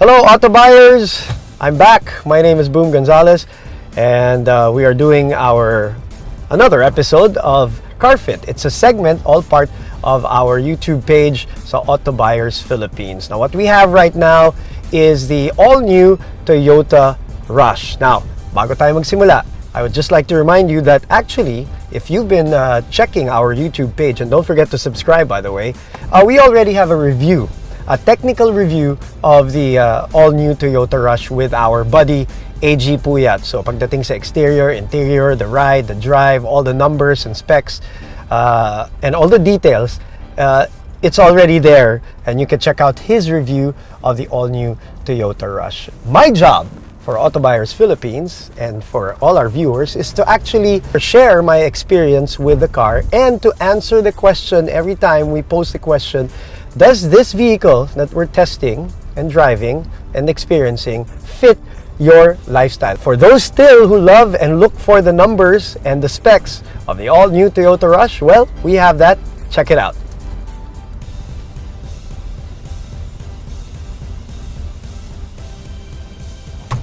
Hello, auto buyers! I'm back. My name is Boom Gonzalez, and we are doing another episode of CarFit. It's a segment, all part of our YouTube page, so Autobuyers Philippines. Now, what we have right now is the all-new Toyota Rush. Now, bago tayo magsimula, I would just like to remind you that actually, if you've been checking our YouTube page, and don't forget to subscribe, by the way, we already have a review. A technical review of the all-new Toyota Rush with our buddy AG Puyat. So pagdating sa exterior, interior, the ride, the drive, all the numbers and specs, and all the details, it's already there, and you can check out his review of the all-new Toyota Rush. My job for Autobuyers Philippines and for all our viewers is to actually share my experience with the car and to answer the question every time we post the question, does this vehicle that we're testing and driving and experiencing fit your lifestyle? For those still who love and look for the numbers and the specs of the all-new Toyota Rush, well, we have that. Check it out.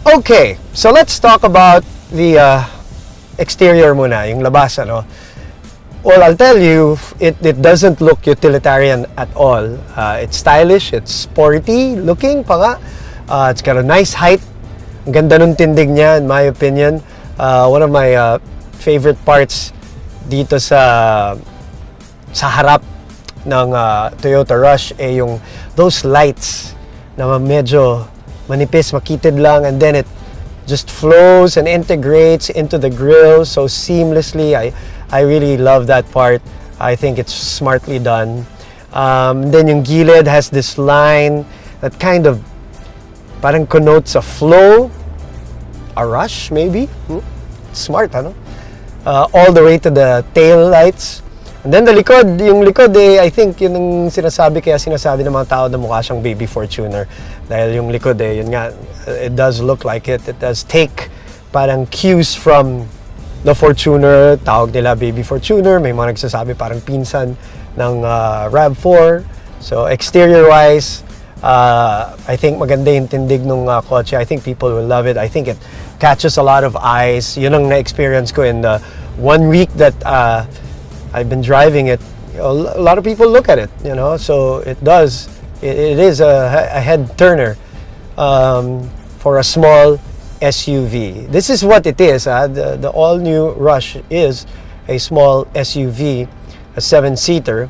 Okay, so let's talk about the exterior muna, yung labas, ano. Well, I'll tell you, it doesn't look utilitarian at all. It's stylish, it's sporty looking pa nga. It's got a nice height. Ang ganda nung tindig niya, in my opinion. One of my favorite parts dito sa harap ng Toyota Rush yung those lights na medyo manipis, makitid lang, and then it just flows and integrates into the grille so seamlessly. I really love that part. I think it's smartly done. Then yung gilid has this line that kind of parang connotes a flow, a rush maybe. Smart, ano? All the way to the tail lights. And then the likod, yung likod I think yun ang sinasabi ng mga tao na mukha siyang baby Fortuner. Dahil yung likod yun nga, it does look like it. It does take parang cues from the Fortuner, tawag nila baby Fortuner. May mga nagsasabi parang pinsan ng RAV4. So exterior-wise, I think maganda yung tindig ng kotse. I think people will love it. I think it catches a lot of eyes. Yun ang na-experience ko in the 1 week that I've been driving it. A lot of people look at it, you know. So it does. It is a head turner for a small SUV. This is what it is. The all-new Rush is a small SUV, a 7-seater.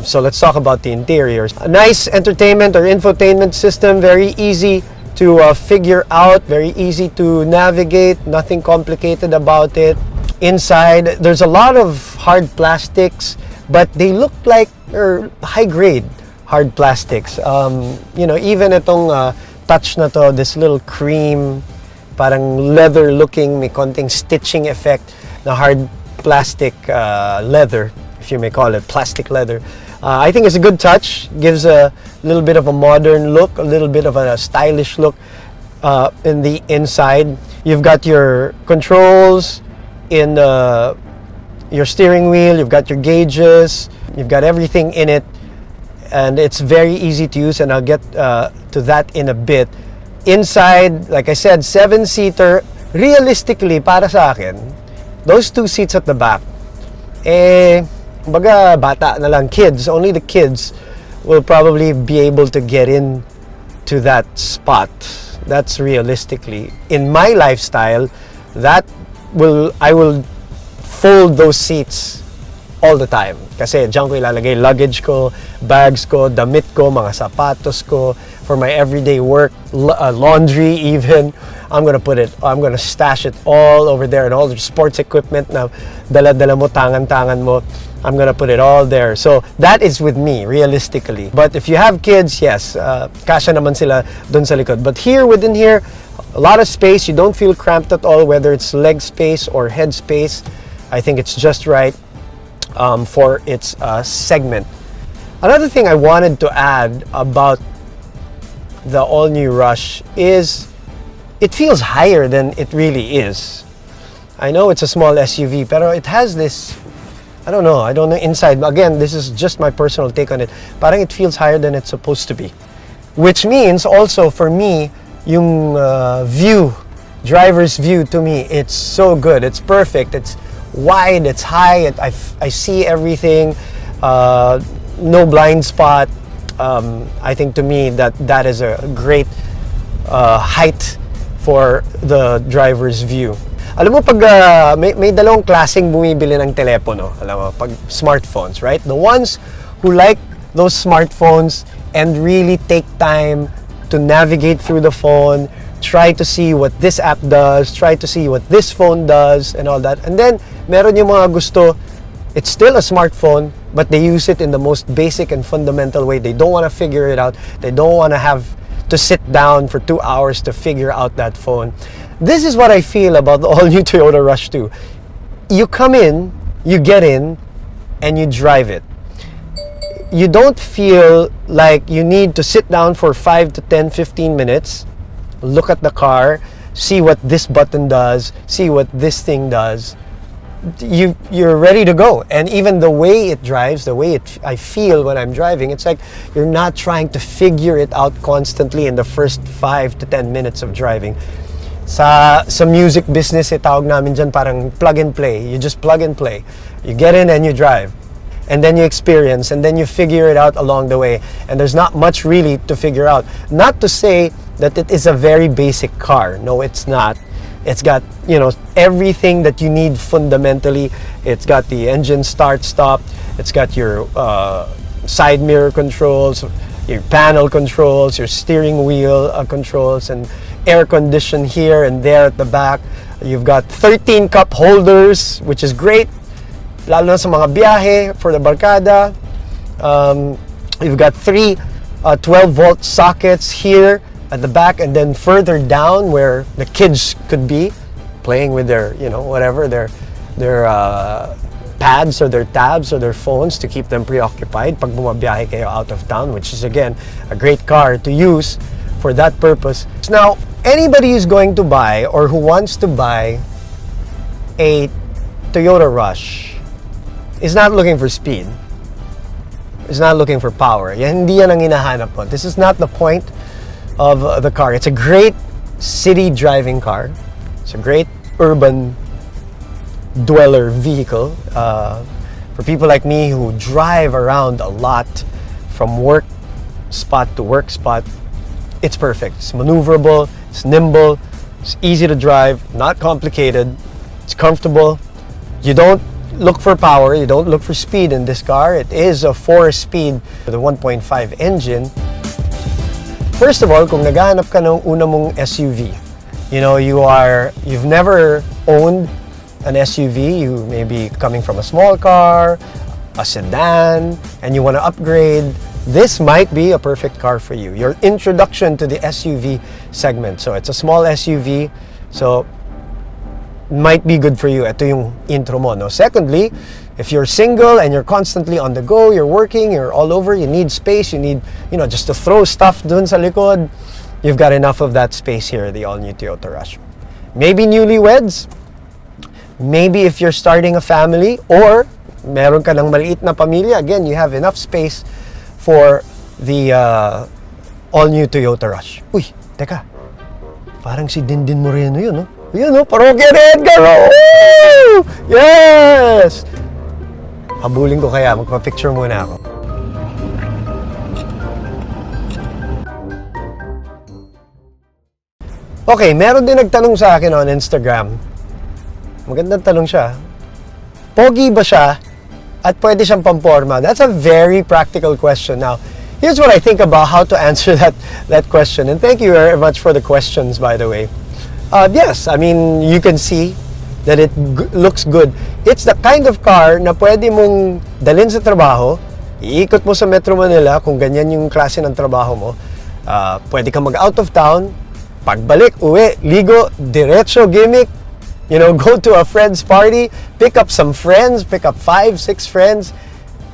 So let's talk about the interiors. A nice entertainment or infotainment system, very easy to figure out, very easy to navigate, nothing complicated about it. Inside, there's a lot of hard plastics, but they look like high-grade hard plastics. You know, even itong touch na to, this little cream, parang leather-looking, may konting stitching effect na hard plastic leather, if you may call it plastic leather. I think it's a good touch. Gives a little bit of a modern look, a little bit of a stylish look in the inside. You've got your controls in your steering wheel, you've got your gauges, you've got everything in it, and it's very easy to use, and I'll get to that in a bit. Inside, like I said, 7-seater. Realistically, para sa akin, those 2 seats at the back, baga bata na lang, kids, only the kids will probably be able to get in to that spot. That's realistically. In my lifestyle, I will fold those seats all the time. Kasi diyan ko ilalagay luggage ko, bags ko, damit ko, mga sapatos ko, for my everyday work, laundry even. I'm gonna stash it all over there, and all the sports equipment na dala-dala mo, tangan-tangan mo, I'm gonna put it all there. So that is with me, realistically. But if you have kids, yes, kasya naman sila dun sa likod. But within here, a lot of space. You don't feel cramped at all, whether it's leg space or head space. I think it's just right for its segment. Another thing I wanted to add about the all-new Rush is it feels higher than it really is. I know it's a small SUV, pero it has this, I don't know inside. Again, this is just my personal take on it. Parang it feels higher than it's supposed to be. Which means also for me, yung driver's view to me, it's so good. It's perfect. It's wide, it's high, I see everything, no blind spot. I think to me that is a great height for the driver's view. Alam mo, pag may dalawang klaseng bumibili ng telepono, alam mo, pag smartphones, right? The ones who like those smartphones and really take time to navigate through the phone, try to see what this app does, try to see what this phone does, and all that. And then, meron yung mga gusto, it's still a smartphone, but they use it in the most basic and fundamental way. They don't want to figure it out. They don't want to have to sit down for 2 hours to figure out that phone. This is what I feel about the all-new Toyota Rush 2. You come in, you get in, and you drive it. You don't feel like you need to sit down for 5 to 10, 15 minutes, look at the car, see what this button does, see what this thing does. You're ready to go. And even the way it drives, the way I feel when I'm driving, it's like you're not trying to figure it out constantly in the first 5 to 10 minutes of driving. Sa music business, tawag namin dyan parang plug and play. You just plug and play. You get in and you drive. And then you experience, and then you figure it out along the way. And there's not much really to figure out. Not to say that it is a very basic car. No, it's not. It's got, everything that you need fundamentally. It's got the engine start-stop. It's got your side mirror controls, your panel controls, your steering wheel controls, and air condition here and there at the back. You've got 13 cup holders, which is great, lalo na sa mga biyahe for the barkada. You've got 3 12-volt sockets here at the back, and then further down where the kids could be playing with their, whatever, their pads or their tabs or their phones to keep them preoccupied pag bumabiyahe kayo out of town, which is again a great car to use for that purpose. Now, anybody who's going to buy or who wants to buy a Toyota Rush is not looking for speed. Is not looking for power. Hindi yan ang hinahanap mo. This is not the point of the car. It's a great city driving car. It's a great urban dweller vehicle for people like me who drive around a lot from work spot to work spot. It's perfect. It's maneuverable, it's nimble, it's easy to drive, not complicated, it's comfortable. You don't look for power, you don't look for speed in this car. It is a 4-speed with a 1.5 engine. First of all, kung naghahanap ka ng una mong SUV, you've never owned an SUV, you may be coming from a small car, a sedan, and you want to upgrade, this might be a perfect car for you. Your introduction to the SUV segment. So it's a small SUV, so might be good for you. Ito yung intro mo, no? Secondly, if you're single and you're constantly on the go, you're working, you're all over, you need space, you need, just to throw stuff dun sa likod, you've got enough of that space here, the all-new Toyota Rush. Maybe newlyweds, maybe if you're starting a family, or meron ka ng maliit na pamilya, again, you have enough space for the all-new Toyota Rush. Uy, teka, parang si Dindin Moreno yun, no? Yun, no? Parokya ni Edgar, oh! Yes! Habulin ko kaya, magpa-picture muna ako. Okay, meron din nagtanong sa akin on Instagram. Magandang tanong siya. Pogi ba siya at pwede siyang pamporma? That's a very practical question. Now, here's what I think about how to answer that question. And thank you very much for the questions, by the way. Yes, I mean, you can see that it looks good. It's the kind of car na pwede mong dalhin sa trabaho, iikot mo sa Metro Manila kung ganyan yung klase ng trabaho mo. Pwede kang mag-out of town, pagbalik, uwi, ligo, diretso, gimmick, go to a friend's party, pick up some friends, pick up 5, 6 friends,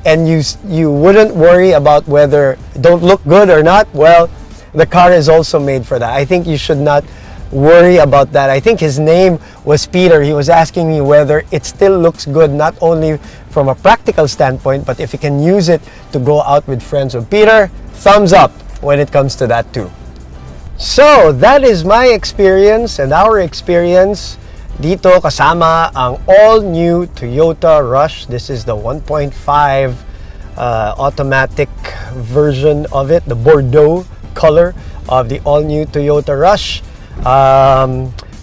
and you wouldn't worry about whether it don't look good or not. Well, the car is also made for that. I think you should not worry about that. I think his name was Peter. He was asking me whether it still looks good, not only from a practical standpoint, but if you can use it to go out with friends. So Peter, thumbs up. when it comes to that too. So, that is my experience and our experience dito kasama ang all-new Toyota Rush. This is the 1.5 automatic version of it, the Bordeaux color of the all-new Toyota Rush.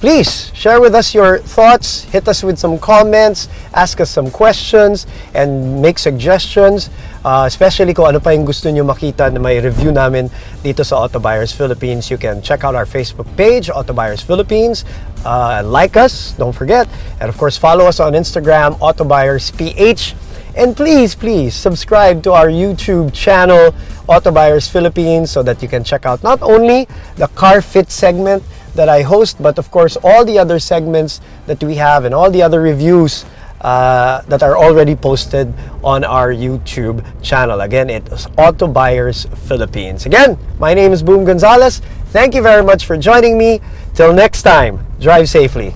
Please share with us your thoughts, hit us with some comments, ask us some questions, and make suggestions, especially kung ano pa yung gusto nyo makita na may review namin dito sa Autobuyers Philippines. You can check out our Facebook page, Autobuyers Philippines, like us, don't forget, and of course follow us on Instagram, Autobuyers PH. And please subscribe to our YouTube channel, Autobuyers Philippines, so that you can check out not only the car fit segment that I host, but of course all the other segments that we have and all the other reviews that are already posted on our YouTube channel. Again, it is Autobuyers Philippines. Again, my name is Boom Gonzalez. Thank you very much for joining me. Till next time, drive safely.